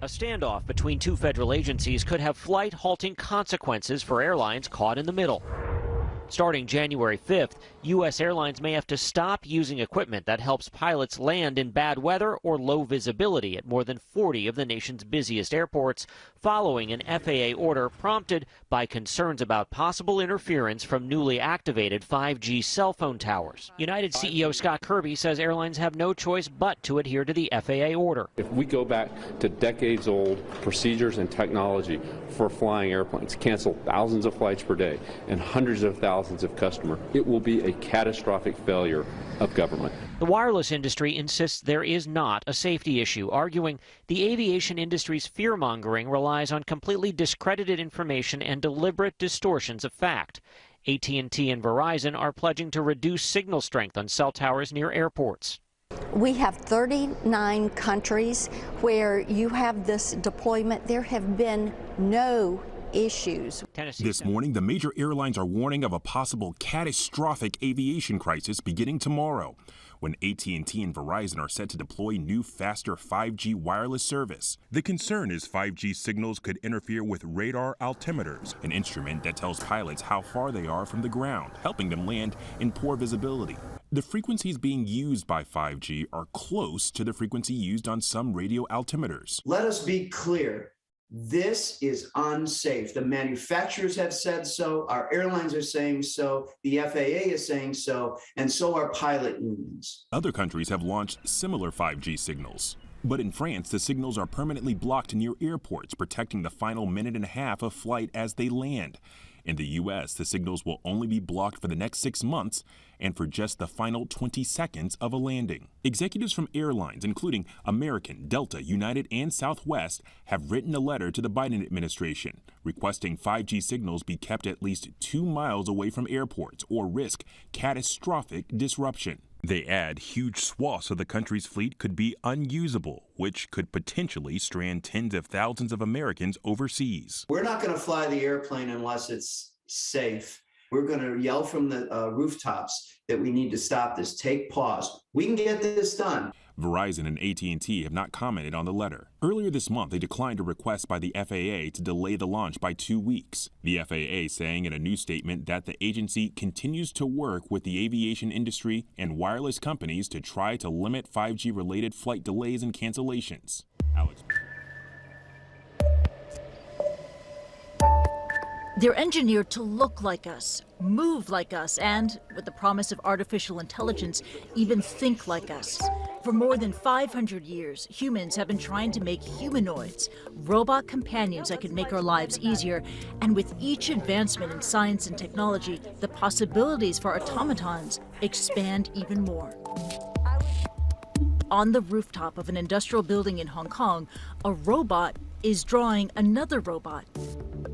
A standoff between two federal agencies could have flight-halting consequences for airlines caught in the middle. Starting January 5th, U.S. airlines may have to stop using equipment that helps pilots land in bad weather or low visibility at more than 40 of the nation's busiest airports, following an FAA order prompted by concerns about possible interference from newly activated 5G cell phone towers. United CEO Scott Kirby says airlines have no choice but to adhere to the FAA order. If we go back to decades-old procedures and technology for flying airplanes, cancel thousands of flights per day and hundreds of thousands of customers, it will be a catastrophic failure of government. The wireless industry insists there is not a safety issue, arguing the aviation industry's fear-mongering relies on completely discredited information and deliberate distortions of fact. AT&T and Verizon are pledging to reduce signal strength on cell towers near airports. We have 39 countries where you have this deployment. There have been no issues. This morning, the major airlines are warning of a possible catastrophic aviation crisis beginning tomorrow, when AT&T and Verizon are set to deploy new, faster 5G wireless service. The concern is 5G signals could interfere with radar altimeters, an instrument that tells pilots how far they are from the ground, helping them land in poor visibility. The frequencies being used by 5G are close to the frequency used on some radio altimeters. Let us be clear. This is unsafe. The manufacturers have said so, our airlines are saying so, the FAA is saying so, and so are pilot unions. Other countries have launched similar 5G signals. But in France, the signals are permanently blocked near airports, protecting the final minute and a half of flight as they land. In the U.S., the signals will only be blocked for the next 6 months and for just the final 20 seconds of a landing. Executives from airlines, including American, Delta, United, and Southwest, have written a letter to the Biden administration requesting 5G signals be kept at least 2 miles away from airports or risk catastrophic disruption. They add huge swaths of the country's fleet could be unusable, which could potentially strand tens of thousands of Americans overseas. We're not going to fly the airplane unless it's safe. We're going to yell from the rooftops that we need to stop this. Take pause. We can get this done. Verizon and AT&T have not commented on the letter. Earlier this month, they declined a request by the FAA to delay the launch by 2 weeks. The FAA saying in a new statement that the agency continues to work with the aviation industry and wireless companies to try to limit 5G-related flight delays and cancellations. Alex. They're engineered to look like us, move like us, and, with the promise of artificial intelligence, even think like us. For more than 500 years, humans have been trying to make humanoids, robot companions that could make our lives easier. And with each advancement in science and technology, the possibilities for automatons expand even more. On the rooftop of an industrial building in Hong Kong, a robot is drawing another robot.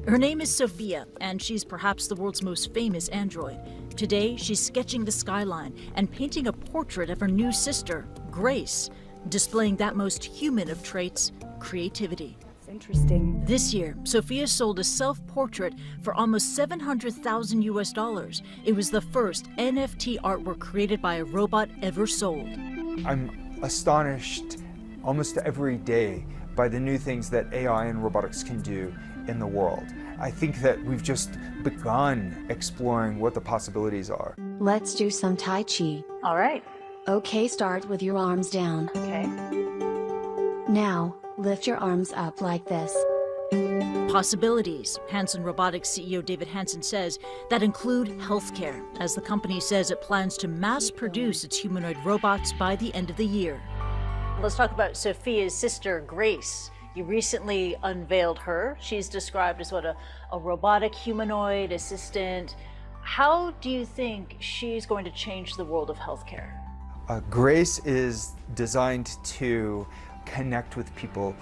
Her name is Sophia, and she's perhaps the world's most famous android. Today, she's sketching the skyline and painting a portrait of her new sister, Grace, displaying that most human of traits, creativity. That's interesting. This year, Sophia sold a self-portrait for almost $700,000 US. It was the first NFT artwork created by a robot ever sold. I'm astonished almost every day by the new things that AI and robotics can do in the world. I think that we've just begun exploring what the possibilities are. Let's do some Tai Chi. All right. Okay, start with your arms down. Okay. Now, lift your arms up like this. Possibilities, Hanson Robotics CEO David Hanson says, that include healthcare, as the company says it plans to mass produce its humanoid robots by the end of the year. Let's talk about Sophia's sister, Grace. You recently unveiled her. She's described as a robotic humanoid assistant. How do you think she's going to change the world of healthcare? Grace is designed to connect with people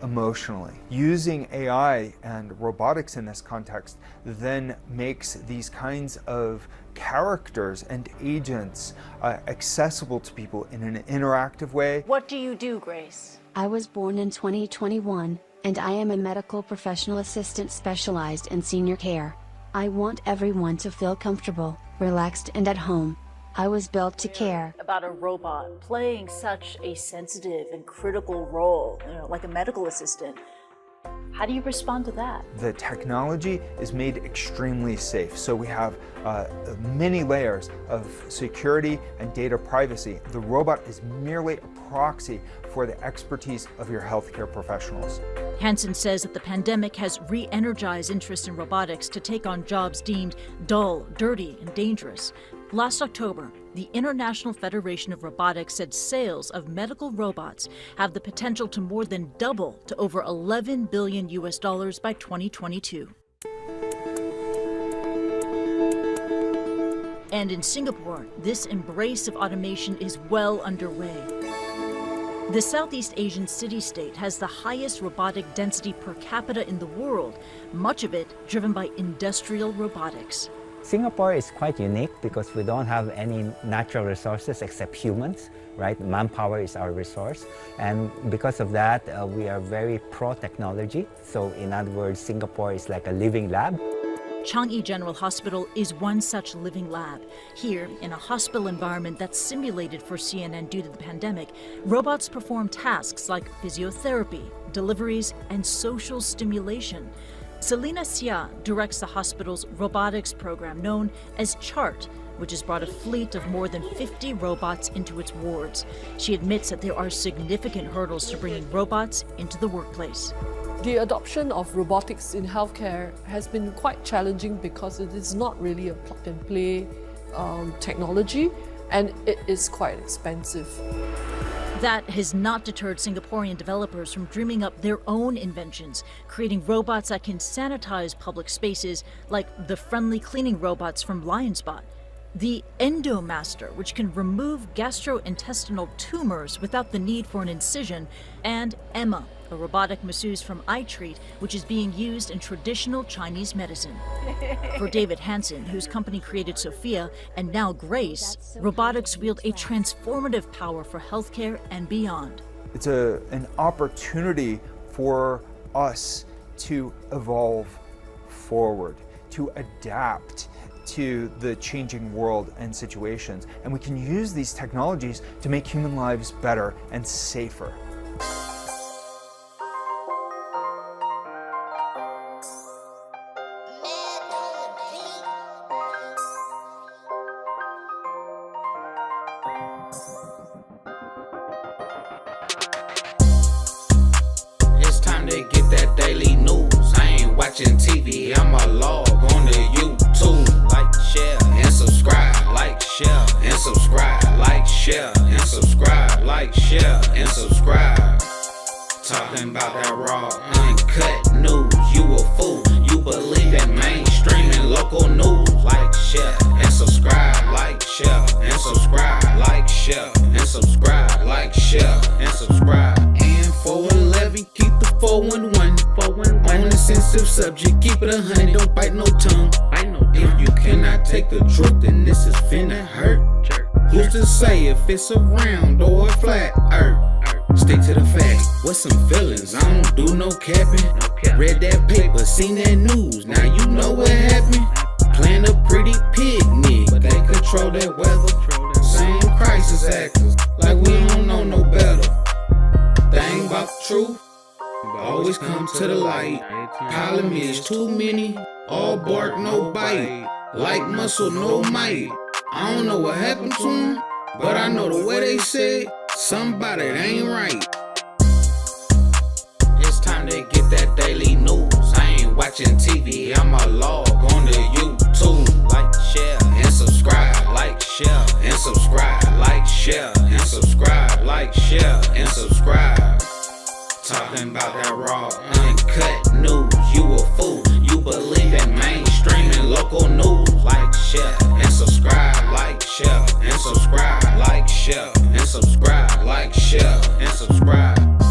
emotionally. Using AI and robotics in this context then makes these kinds of characters and agents accessible to people in an interactive way. What do you do, Grace? I was born in 2021, and I am a medical professional assistant specialized in senior care. I want everyone to feel comfortable, relaxed, and at home. I was built to care. About a robot playing such a sensitive and critical role, like a medical assistant. How do you respond to that? The technology is made extremely safe. So we have many layers of security and data privacy. The robot is merely a proxy for the expertise of your healthcare professionals. Hansen says that the pandemic has re-energized interest in robotics to take on jobs deemed dull, dirty, and dangerous. Last October, the International Federation of Robotics said sales of medical robots have the potential to more than double to over $11 billion by 2022. And in Singapore, this embrace of automation is well underway. The Southeast Asian city-state has the highest robotic density per capita in the world, much of it driven by industrial robotics. Singapore is quite unique because we don't have any natural resources except humans, right? Manpower is our resource. And because of that, we are very pro-technology. So in other words, Singapore is like a living lab. Changi General Hospital is one such living lab. Here, in a hospital environment that's simulated for CNN due to the pandemic, robots perform tasks like physiotherapy, deliveries, and social stimulation. Selena Sia directs the hospital's robotics program known as CHART, which has brought a fleet of more than 50 robots into its wards. She admits that there are significant hurdles to bringing robots into the workplace. The adoption of robotics in healthcare has been quite challenging because it is not really a plug-and-play technology, and it is quite expensive. That has not deterred Singaporean developers from dreaming up their own inventions, creating robots that can sanitize public spaces, like the friendly cleaning robots from LionSpot. The Endomaster, which can remove gastrointestinal tumors without the need for an incision, and Emma, a robotic masseuse from iTreat, which is being used in traditional Chinese medicine. For David Hansen, whose company created Sophia and now Grace, robotics wield a transformative power for healthcare and beyond. It's an opportunity for us to evolve forward, to adapt to the changing world and situations. And we can use these technologies to make human lives better and safer. It's time to get that daily news. I ain't watching TV, I'ma log on to YouTube. Like, share, and subscribe. Like, share, and subscribe. Like, share, and subscribe. Like, share, and subscribe. Talking about that raw, uncut news. You a fool. You believe in mainstream and local news. Like, share, and subscribe. Like, share, and subscribe. Like, share, and subscribe. Like, share, and subscribe. And 411, keep the 411. On a sensitive subject, keep it 100, don't bite no tongue. If you cannot take the truth, then this is finna hurt. Who's to say if it's a round or a flat earth? Stick to the facts, what's some feelings? I don't do no capping. Read that paper, seen that news, now you know what happened. Playing a pretty picnic, but they control that weather. Same crisis actors, like we don't know no better. Thing about the truth always come to the light. Pile of me is too many, all bark, no bite. Like muscle, no might. I don't know what happened to them, but I know the way they said, somebody that ain't right. It's time to get that daily news. I ain't watching TV, I'ma log on to YouTube. Like, share, and subscribe. Like, share, and subscribe. Like, share, and subscribe. Like, share, and subscribe. Talking about that raw, uncut news. You a fool. You believe in mainstream and local news. Like, share, and subscribe. Like, share, and subscribe. Like, share, and subscribe. Like, share, and subscribe.